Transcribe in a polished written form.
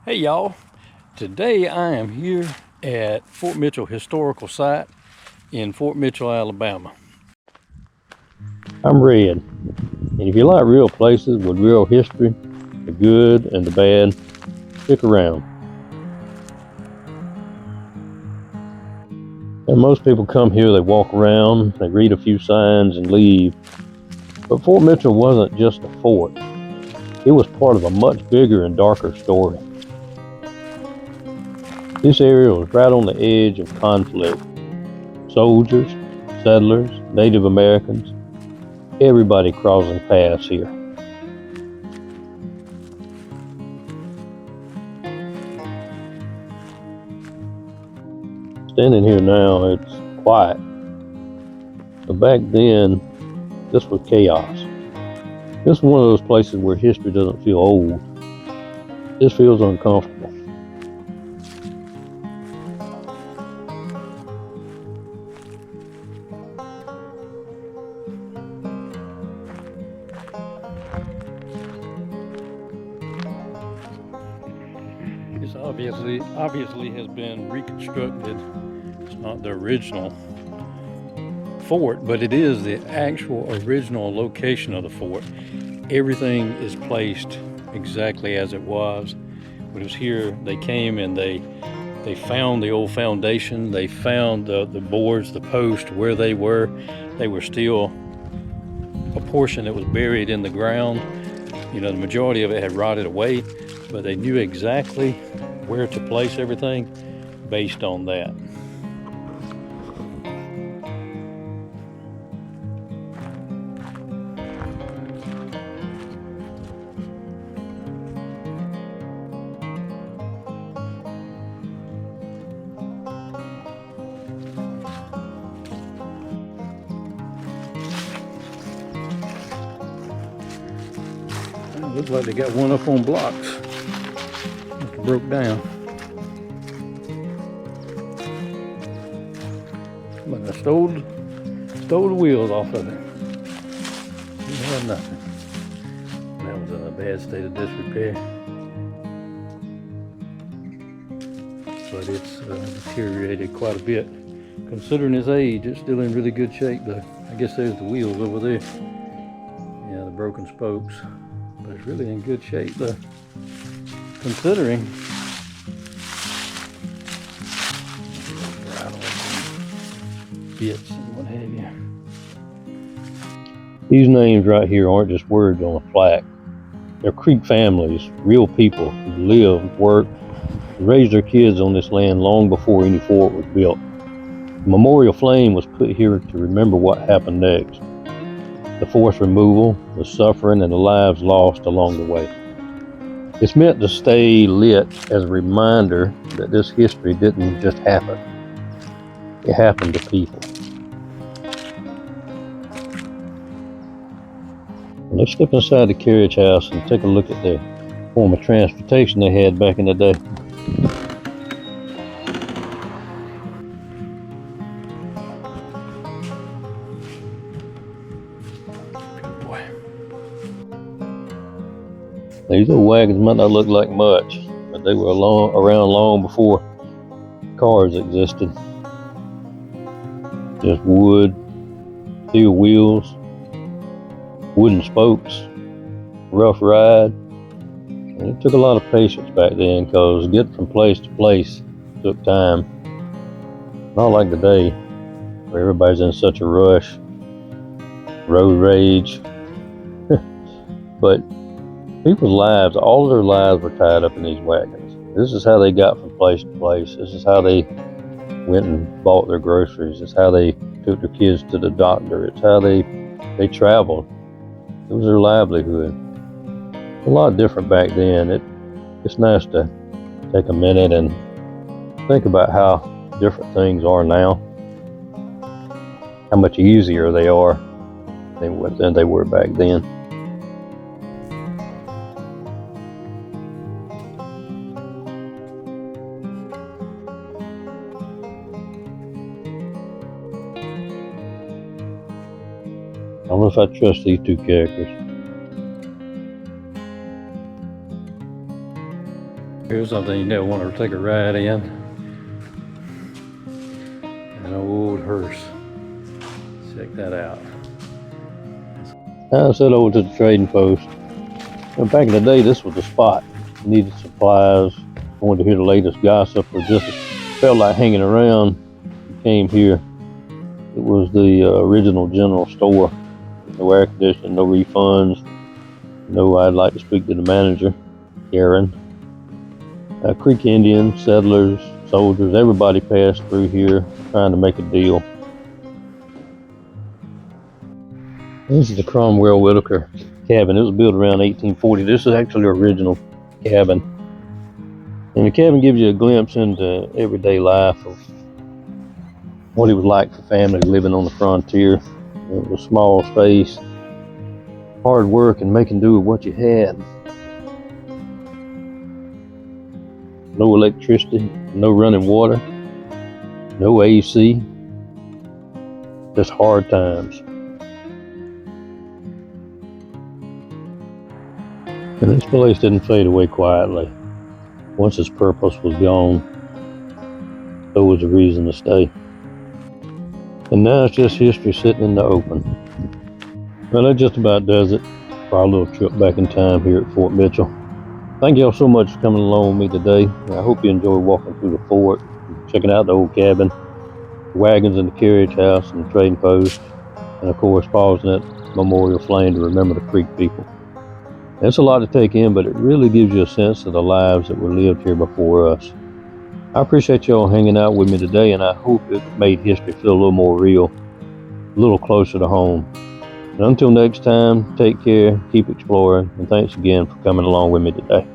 Hey y'all, today I am here at Fort Mitchell Historical Site in Fort Mitchell, Alabama. I'm Red, and if you like real places with real history, the good and the bad, stick around. And most people come here, they walk around, they read a few signs and leave. But Fort Mitchell wasn't just a fort, it was part of a much bigger and darker story. This area was right on the edge of conflict. Soldiers, settlers, Native Americans, everybody crossing paths here. Standing here now, it's quiet. But back then, this was chaos. This is one of those places where history doesn't feel old. This feels uncomfortable. This obviously has been reconstructed. It's not the original fort, but it is the actual original location of the fort. Everything is placed exactly as it was. When it was here, they came and they found the old foundation. They found the boards, the posts where they were. They were still a portion that was buried in the ground. You know, the majority of it had rotted away, but they knew exactly where to place everything based on that. It looks like they got one up on blocks. It broke down. But I stole the wheels off of it. Didn't have nothing. That was in a bad state of disrepair. But it's deteriorated quite a bit. Considering its age, it's still in really good shape though. I guess there's the wheels over there. Yeah, the broken spokes. But it's really in good shape though. Considering bits and what have you. These names right here aren't just words on a plaque. They're Creek families, real people who lived, worked, and raised their kids on this land long before any fort was built. The memorial flame was put here to remember what happened next. The forced removal, the suffering, and the lives lost along the way. It's meant to stay lit as a reminder that this history didn't just happen. It happened to people. Let's step inside the carriage house and take a look at the form of transportation they had back in the day. Good boy. These old wagons might not look like much, but they were around long before cars existed. Just wood, steel wheels, wooden spokes, rough ride. And it took a lot of patience back then because getting from place to place took time. Not like today, where everybody's in such a rush, road rage. But people's lives, all of their lives were tied up in these wagons. This is how they got from place to place. This is how they went and bought their groceries. It's how they took their kids to the doctor. It's how they traveled. It was their livelihood. A lot different back then. It's nice to take a minute and think about how different things are now, how much easier they are than they were back then. I don't know if I trust these two characters. Here's something you never want to take a ride in. An old hearse. Check that out. I said over to the trading post. And back in the day, this was the spot. Needed supplies, wanted to hear the latest gossip, or just felt like hanging around. You came here. It was the original general store. No air conditioning, no refunds. No, I'd like to speak to the manager, Karen. Creek Indians, settlers, soldiers, everybody passed through here trying to make a deal. This is the Cromwell Whitaker cabin. It was built around 1840. This is actually the original cabin. And the cabin gives you a glimpse into everyday life of what it was like for families living on the frontier. It was a small space, hard work, and making do with what you had. No electricity, no running water, no AC, just hard times. And this place didn't fade away quietly. Once its purpose was gone, so was the reason to stay. And now it's just history sitting in the open. Well, that just about does it for our little trip back in time here at Fort Mitchell. Thank y'all so much for coming along with me today. I hope you enjoyed walking through the fort, checking out the old cabin, the wagons and the carriage house and the trading post, and of course pausing at Memorial Flame to remember the Creek people. It's a lot to take in, but it really gives you a sense of the lives that were lived here before us. I appreciate y'all hanging out with me today, and I hope it made history feel a little more real, a little closer to home. And until next time, take care, keep exploring, and thanks again for coming along with me today.